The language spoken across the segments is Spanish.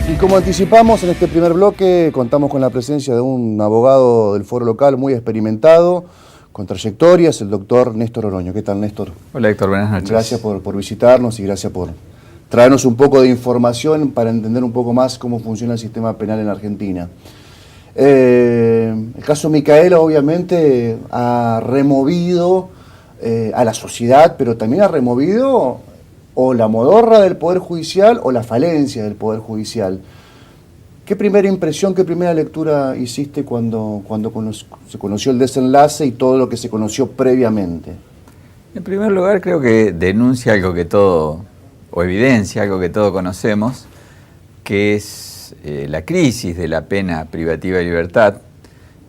Y como anticipamos en este primer bloque, contamos con la presencia de un abogado del foro local muy experimentado, con trayectorias, el doctor Néstor Oroño. ¿Qué tal, Néstor? Hola, Héctor, buenas noches. Gracias por visitarnos y gracias por traernos un poco de información para entender un poco más cómo funciona el sistema penal en Argentina. El caso Micaela obviamente ha removido a la sociedad, pero también ha removido o la modorra del Poder Judicial o la falencia del Poder Judicial. ¿Qué primera impresión, qué primera lectura hiciste cuando se conoció el desenlace y todo lo que se conoció previamente? En primer lugar, creo que denuncia algo que todo, o evidencia algo que todos conocemos, que es la crisis de la pena privativa de libertad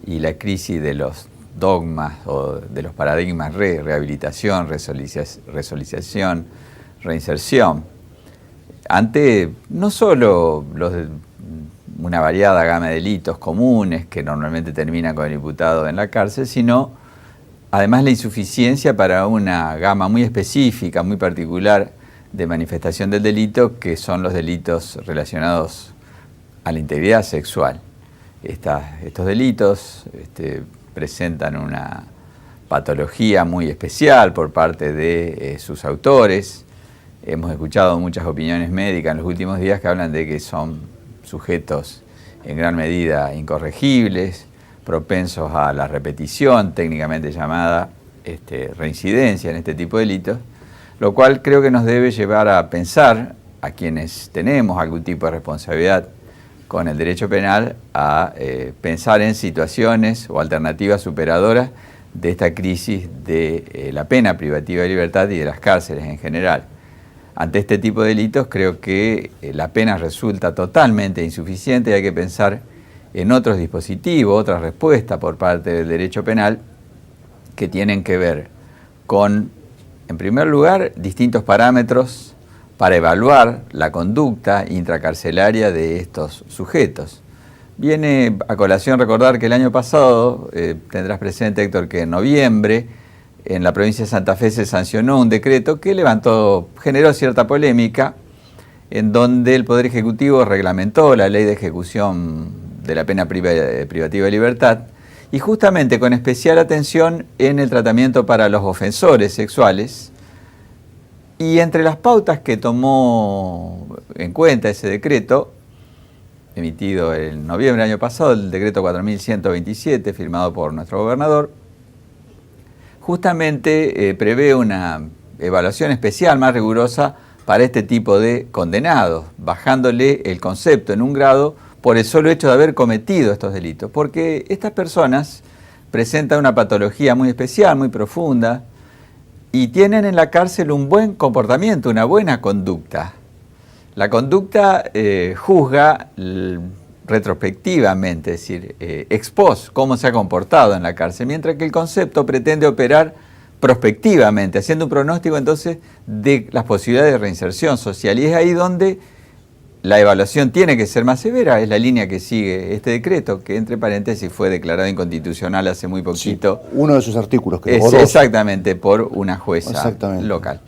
y la crisis de los dogmas o de los paradigmas rehabilitación, resocialización, reinserción, ante no solo una variada gama de delitos comunes que normalmente terminan con el imputado en la cárcel, sino además la insuficiencia para una gama muy específica, muy particular de manifestación del delito, que son los delitos relacionados a la integridad sexual. Estos delitos presentan una patología muy especial por parte de sus autores. Hemos escuchado muchas opiniones médicas en los últimos días que hablan de que son sujetos en gran medida incorregibles, propensos a la repetición, técnicamente llamada reincidencia en este tipo de delitos, lo cual creo que nos debe llevar a pensar, a quienes tenemos algún tipo de responsabilidad con el derecho penal, a pensar en situaciones o alternativas superadoras de esta crisis de la pena privativa de libertad y de las cárceles en general. Ante este tipo de delitos creo que la pena resulta totalmente insuficiente y hay que pensar en otros dispositivos, otras respuestas por parte del derecho penal que tienen que ver con, en primer lugar, distintos parámetros para evaluar la conducta intracarcelaria de estos sujetos. Viene a colación recordar que el año pasado, tendrás presente, Héctor, que en noviembre en la provincia de Santa Fe se sancionó un decreto que generó cierta polémica, en donde el Poder Ejecutivo reglamentó la ley de ejecución de la pena privativa de libertad, y justamente con especial atención en el tratamiento para los ofensores sexuales. Y entre las pautas que tomó en cuenta ese decreto, emitido en noviembre del año pasado, el decreto 4127, firmado por nuestro gobernador, justamente prevé una evaluación especial más rigurosa para este tipo de condenados, bajándole el concepto en un grado por el solo hecho de haber cometido estos delitos, porque estas personas presentan una patología muy especial, muy profunda, y tienen en la cárcel un buen comportamiento, una buena conducta. La conducta juzga retrospectivamente, es decir, ex post, cómo se ha comportado en la cárcel, mientras que el concepto pretende operar prospectivamente, haciendo un pronóstico entonces de las posibilidades de reinserción social. Y es ahí donde la evaluación tiene que ser más severa, es la línea que sigue este decreto, que entre paréntesis fue declarado inconstitucional hace muy poquito. Sí, uno de sus artículos, que exactamente, por una jueza local.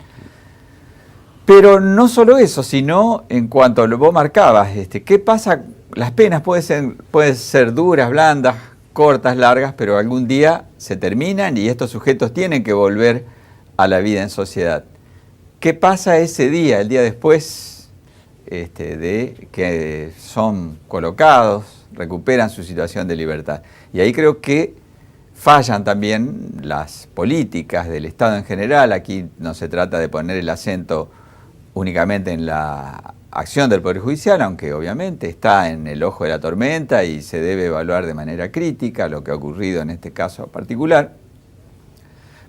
Pero no solo eso, sino en cuanto a lo que vos marcabas, ¿qué pasa? Las penas pueden ser duras, blandas, cortas, largas, pero algún día se terminan y estos sujetos tienen que volver a la vida en sociedad. ¿Qué pasa ese día, el día después de que son colocados, recuperan su situación de libertad? Y ahí creo que fallan también las políticas del Estado en general. Aquí no se trata de poner el acento únicamente en la acción del Poder Judicial, aunque obviamente está en el ojo de la tormenta y se debe evaluar de manera crítica lo que ha ocurrido en este caso particular,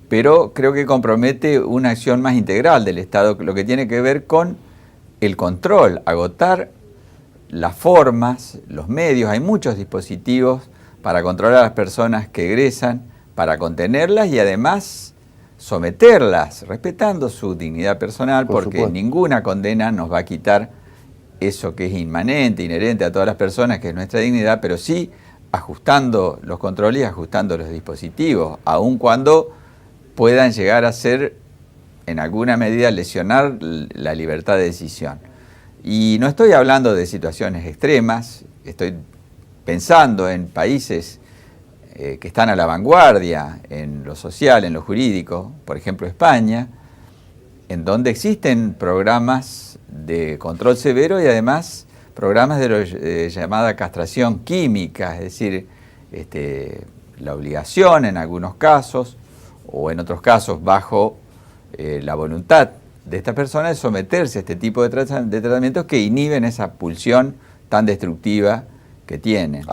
pero creo que compromete una acción más integral del Estado, lo que tiene que ver con el control, agotar las formas, los medios. Hay muchos dispositivos para controlar a las personas que egresan, para contenerlas y además someterlas, respetando su dignidad personal, porque ninguna condena nos va a quitar eso que es inmanente, inherente a todas las personas, que es nuestra dignidad, pero sí ajustando los controles y ajustando los dispositivos, aun cuando puedan llegar a ser, en alguna medida, lesionar la libertad de decisión. Y no estoy hablando de situaciones extremas, estoy pensando en países que están a la vanguardia en lo social, en lo jurídico, por ejemplo España, en donde existen programas de control severo y además programas de llamada castración química, es decir, la obligación en algunos casos, o en otros casos bajo la voluntad de esta persona de someterse a este tipo de tratamientos que inhiben esa pulsión tan destructiva que tienen.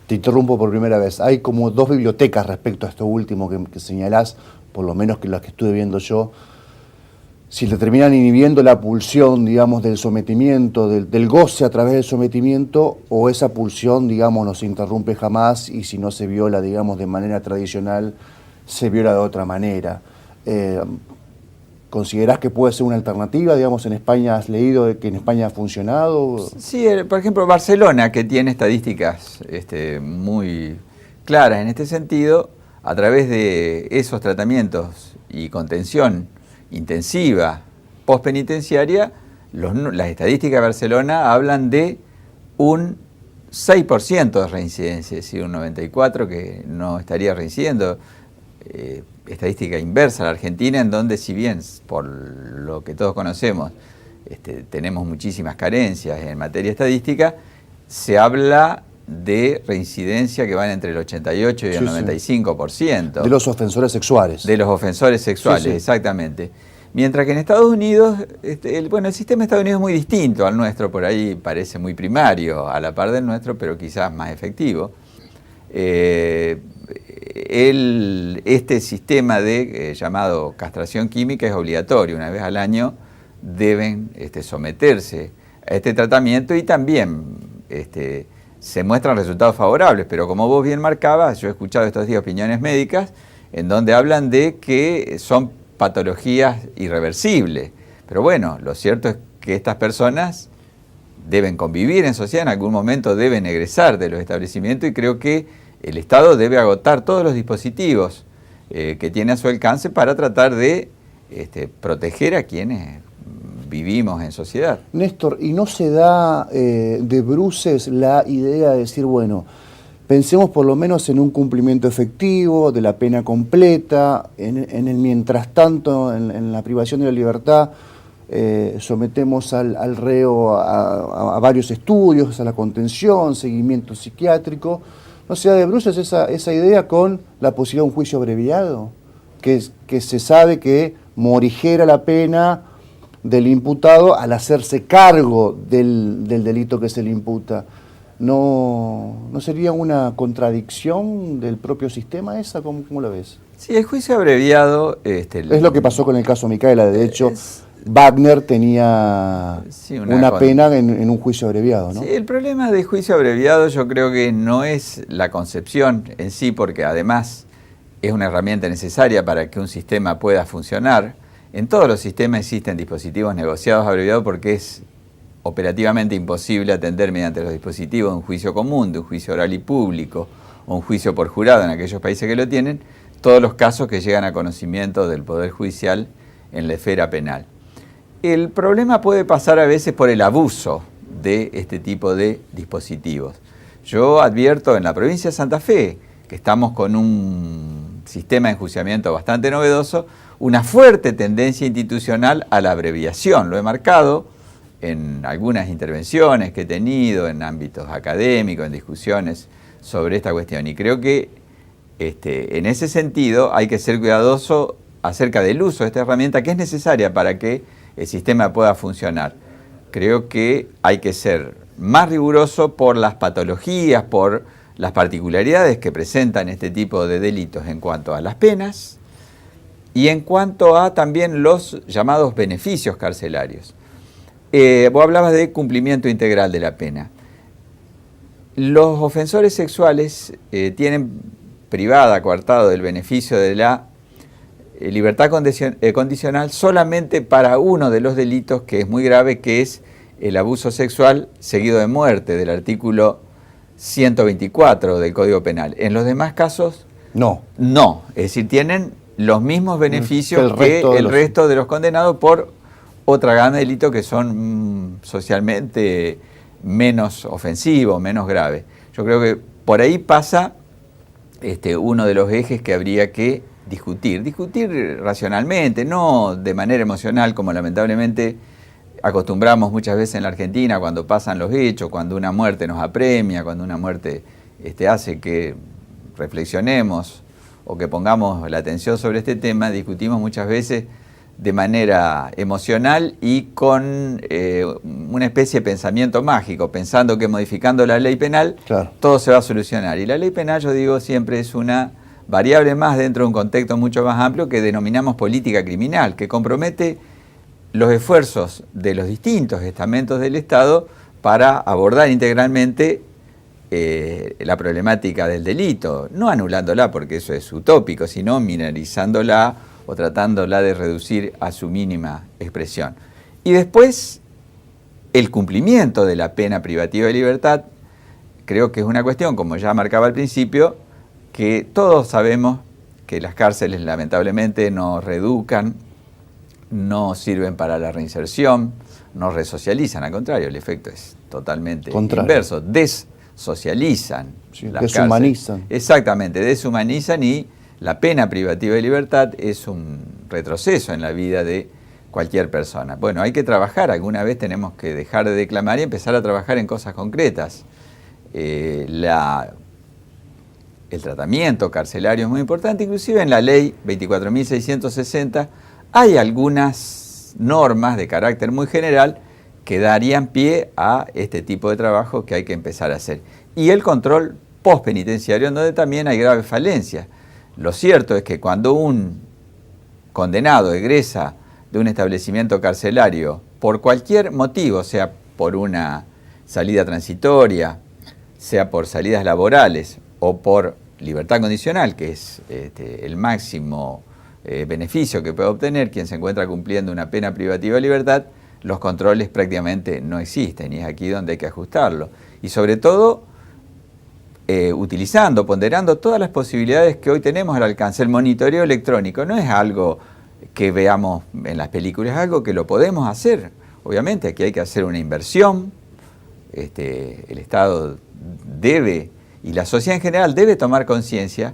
Te interrumpo por primera vez, hay como dos bibliotecas respecto a esto último que señalás, por lo menos que las que estuve viendo yo. Si le terminan inhibiendo la pulsión, digamos, del sometimiento, del goce a través del sometimiento, o esa pulsión, digamos, no se interrumpe jamás y si no se viola, digamos, de manera tradicional, se viola de otra manera. ¿Considerás que puede ser una alternativa? Digamos, en España has leído que en España ha funcionado. Sí, por ejemplo, Barcelona, que tiene estadísticas muy claras en este sentido, a través de esos tratamientos y contención intensiva postpenitenciaria, las estadísticas de Barcelona hablan de un 6% de reincidencia, es decir, un 94% que no estaría reincidiendo. Estadística inversa a la Argentina, en donde, si bien por lo que todos conocemos tenemos muchísimas carencias en materia estadística, se habla de reincidencia que van entre el 88 y el 95%. De los ofensores sexuales. De los ofensores sexuales, sí. Exactamente. Mientras que en Estados Unidos, el sistema de Estados Unidos es muy distinto al nuestro, por ahí parece muy primario, a la par del nuestro, pero quizás más efectivo. Este sistema llamado castración química es obligatorio, una vez al año deben someterse a este tratamiento y también se muestran resultados favorables, pero como vos bien marcabas, yo he escuchado estos días opiniones médicas en donde hablan de que son patologías irreversibles, pero bueno, lo cierto es que estas personas deben convivir en sociedad, en algún momento deben egresar de los establecimientos y creo que el Estado debe agotar todos los dispositivos que tiene a su alcance para tratar de proteger a quienes vivimos en sociedad. Néstor, ¿y no se da de bruces la idea de decir, bueno, pensemos por lo menos en un cumplimiento efectivo de la pena completa, en el mientras tanto, en la privación de la libertad, sometemos al reo a varios estudios, a la contención, seguimiento psiquiátrico? ¿No se da de bruces esa idea con la posibilidad de un juicio abreviado? Que se sabe que morigera la pena del imputado al hacerse cargo del delito que se le imputa. ¿No sería una contradicción del propio sistema esa? ¿Cómo lo ves? Sí, el juicio abreviado... es lo que pasó con el caso Micaela. De hecho, Wagner tenía una pena en un juicio abreviado, ¿no? Sí, el problema del juicio abreviado yo creo que no es la concepción en sí, porque además es una herramienta necesaria para que un sistema pueda funcionar. En todos los sistemas existen dispositivos negociados abreviados porque es operativamente imposible atender mediante los dispositivos de un juicio común, de un juicio oral y público o un juicio por jurado en aquellos países que lo tienen, todos los casos que llegan a conocimiento del Poder Judicial en la esfera penal. El problema puede pasar a veces por el abuso de este tipo de dispositivos. Yo advierto en la provincia de Santa Fe, que estamos con un sistema de enjuiciamiento bastante novedoso, una fuerte tendencia institucional a la abreviación. Lo he marcado en algunas intervenciones que he tenido en ámbitos académicos, en discusiones sobre esta cuestión. Y creo que en ese sentido hay que ser cuidadoso acerca del uso de esta herramienta que es necesaria para que el sistema pueda funcionar. Creo que hay que ser más riguroso por las patologías, por las particularidades que presentan este tipo de delitos en cuanto a las penas y en cuanto a también los llamados beneficios carcelarios. Vos hablabas de cumplimiento integral de la pena. Los ofensores sexuales tienen privada, coartado del beneficio de la libertad condicional solamente para uno de los delitos que es muy grave, que es el abuso sexual seguido de muerte, del artículo 124 del Código Penal. En los demás casos, no. Es decir, tienen los mismos beneficios que el resto de los condenados por otra gama de delitos que son socialmente menos ofensivos, menos graves. Yo creo que por ahí pasa uno de los ejes que habría que discutir racionalmente, no de manera emocional, como lamentablemente acostumbramos muchas veces en la Argentina cuando pasan los hechos, cuando una muerte nos apremia, cuando una muerte hace que reflexionemos o que pongamos la atención sobre este tema. Discutimos muchas veces de manera emocional y con una especie de pensamiento mágico, pensando que modificando la ley penal todo se va a solucionar. Y la ley penal, yo digo, siempre es una variable más dentro de un contexto mucho más amplio que denominamos política criminal, que compromete los esfuerzos de los distintos estamentos del Estado para abordar integralmente la problemática del delito, no anulándola porque eso es utópico, sino mineralizándola o tratándola de reducir a su mínima expresión. Y después, el cumplimiento de la pena privativa de libertad, creo que es una cuestión, como ya marcaba al principio, que todos sabemos que las cárceles lamentablemente nos reeducan, no sirven para la reinserción, no resocializan, al contrario, el efecto es totalmente inverso, socializan, deshumanizan. Exactamente, deshumanizan, y la pena privativa de libertad es un retroceso en la vida de cualquier persona. Bueno, hay que trabajar, alguna vez tenemos que dejar de declamar y empezar a trabajar en cosas concretas. El tratamiento carcelario es muy importante, inclusive en la ley 24.660 hay algunas normas de carácter muy general que darían pie a este tipo de trabajo que hay que empezar a hacer. Y el control postpenitenciario, en donde también hay graves falencias. Lo cierto es que cuando un condenado egresa de un establecimiento carcelario por cualquier motivo, sea por una salida transitoria, sea por salidas laborales o por libertad condicional, que es el máximo beneficio que puede obtener quien se encuentra cumpliendo una pena privativa de libertad, los controles prácticamente no existen, y es aquí donde hay que ajustarlo. Y sobre todo, ponderando todas las posibilidades que hoy tenemos al alcance. El monitoreo electrónico no es algo que veamos en las películas, es algo que lo podemos hacer. Obviamente aquí hay que hacer una inversión, el Estado debe, y la sociedad en general debe tomar conciencia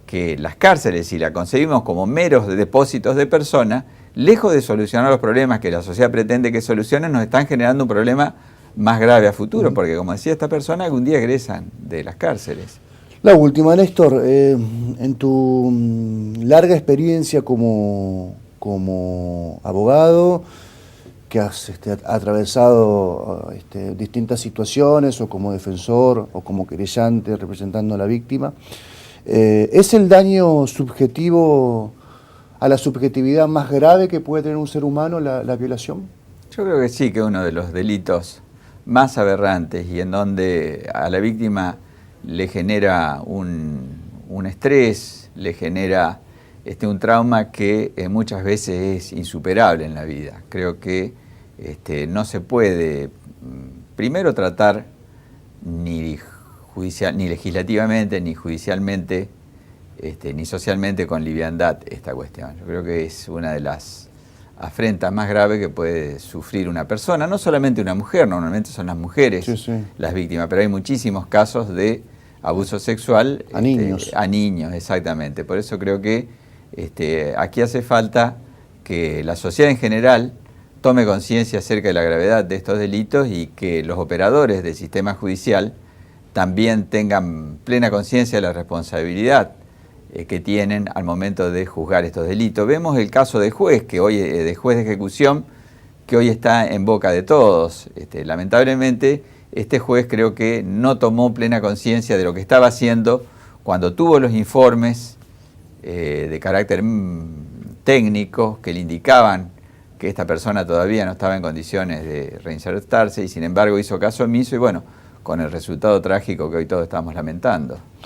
que las cárceles, si las concebimos como meros depósitos de personas, lejos de solucionar los problemas que la sociedad pretende que solucionen, nos están generando un problema más grave a futuro, porque como decía esta persona, algún día egresan de las cárceles. La última, Néstor, en tu larga experiencia como abogado, que has atravesado distintas situaciones, o como defensor, o como querellante representando a la víctima, ¿es el daño subjetivo a la subjetividad más grave que puede tener un ser humano la violación? Yo creo que sí, que uno de los delitos más aberrantes, y en donde a la víctima le genera un estrés, le genera un trauma que muchas veces es insuperable en la vida. Creo que no se puede, primero, tratar ni legislativamente, ni judicialmente, ni socialmente con liviandad esta cuestión. Yo creo que es una de las afrentas más graves que puede sufrir una persona, no solamente una mujer, normalmente son las mujeres las víctimas, pero hay muchísimos casos de abuso sexual a niños. A niños, exactamente. Por eso creo que aquí hace falta que la sociedad en general tome conciencia acerca de la gravedad de estos delitos, y que los operadores del sistema judicial también tengan plena conciencia de la responsabilidad que tienen al momento de juzgar estos delitos. Vemos el caso de juez de ejecución, que hoy está en boca de todos. Lamentablemente, este juez creo que no tomó plena conciencia de lo que estaba haciendo cuando tuvo los informes de carácter técnico que le indicaban que esta persona todavía no estaba en condiciones de reinsertarse, y sin embargo hizo caso omiso, y bueno, con el resultado trágico que hoy todos estamos lamentando.